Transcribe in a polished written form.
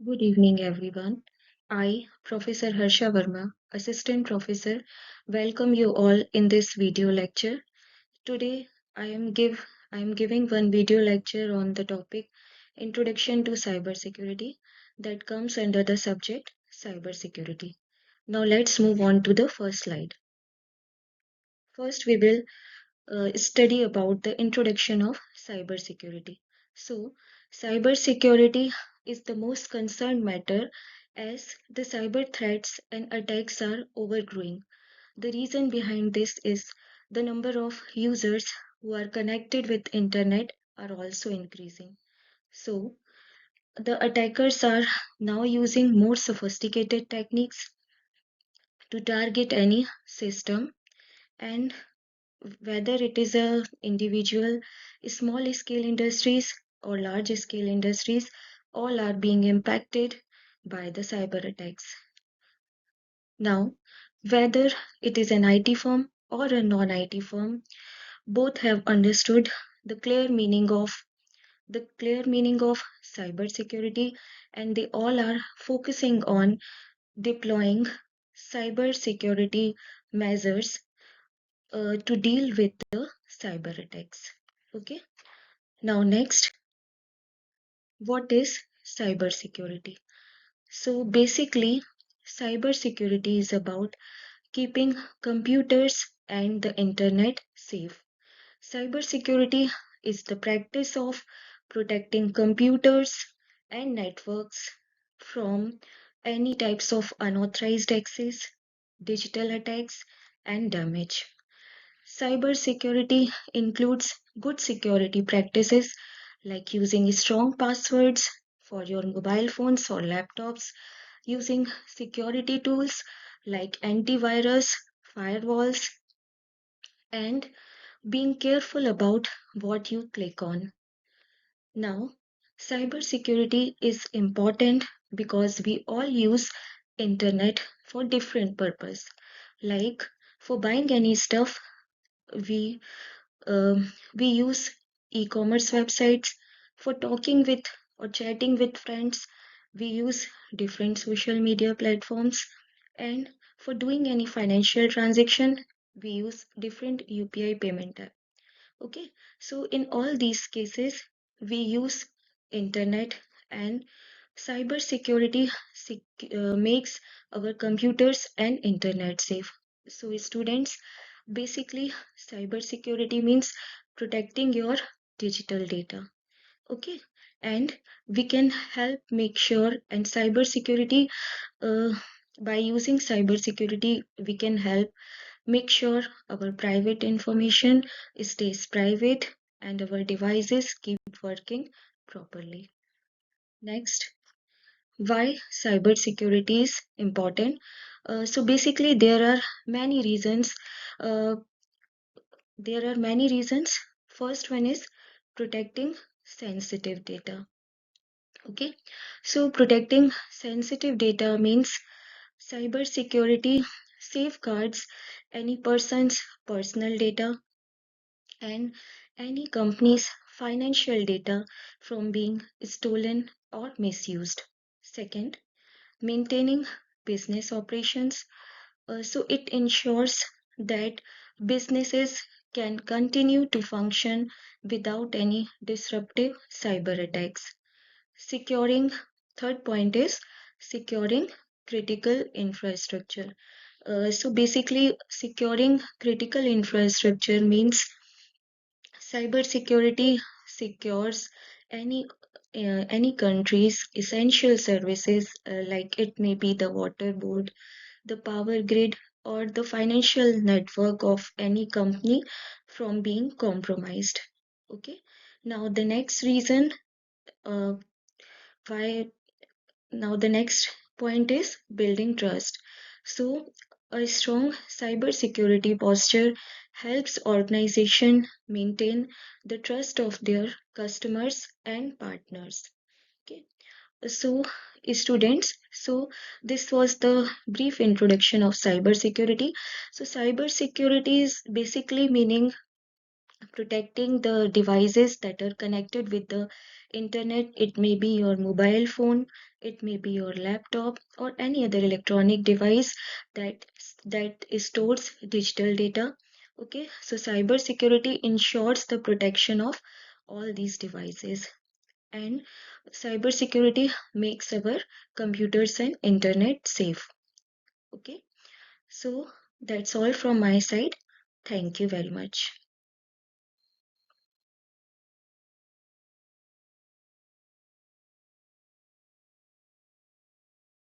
Good evening, everyone. I, Professor Harsha Verma, Assistant Professor, welcome you all in this video lecture. Today, I am giving one video lecture on the topic Introduction to Cybersecurity that comes under the subject Cybersecurity. Now, let's move on to the first slide. First, we will study about the introduction of cybersecurity. So, cybersecurity is the most concerned matter as the cyber threats and attacks are overgrowing. The reason behind this is the number of users who are connected with internet are also increasing. So, the attackers are now using more sophisticated techniques to target any system, and whether it is a individual, small scale industries or large scale industries, all are being impacted by the cyber attacks. Now, whether it is an IT firm or a non-IT firm, both have understood the clear meaning of cybersecurity, and they all are focusing on deploying cybersecurity measures to deal with the cyber attacks. Okay. Now, next, what is cybersecurity? So, basically, cybersecurity is about keeping computers and the internet safe. Cybersecurity is the practice of protecting computers and networks from any types of unauthorized access, digital attacks, and damage. Cybersecurity includes good security practices like using strong passwords for your mobile phones or laptops, using security tools like antivirus, firewalls, and being careful about what you click on. Now, cybersecurity is important because we all use internet for different purpose. Like for buying any stuff, we we use e-commerce websites. For talking with or chatting with friends, we use different social media platforms, and for doing any financial transaction, we use different UPI payment app. Okay, so in all these cases, we use internet, and cybersecurity makes our computers and internet safe. So students, basically, cybersecurity means protecting your digital data. Okay, and we can help make sure, and cybersecurity, uh, by using cybersecurity, we can help make sure our private information stays private and our devices keep working properly. Next, why cybersecurity is important? So basically, many reasons. Uh, there are many reasons. First one is protecting sensitive data. Okay, so protecting sensitive data means cybersecurity safeguards any person's personal data and any company's financial data from being stolen or misused. Second, maintaining business operations. So it ensures that businesses can continue to function without any disruptive cyber attacks. Securing, third point is securing critical infrastructure. So basically, securing critical infrastructure means cybersecurity secures any any country's essential services, like it may be the water board, the power grid, or the financial network of any company from being compromised. Okay. Now the next reason uh, why now the next point is building trust. So a strong cybersecurity posture helps organization maintain the trust of their customers and partners. Okay. So, students, so this was the brief introduction of cybersecurity. So, cybersecurity is basically meaning protecting the devices that are connected with the Internet, it may be your mobile phone, it may be your laptop, or any other electronic device that stores digital data. Okay, so cybersecurity ensures the protection of all these devices, and cybersecurity makes our computers and internet safe. Okay, so that's all from my side. Thank you very much.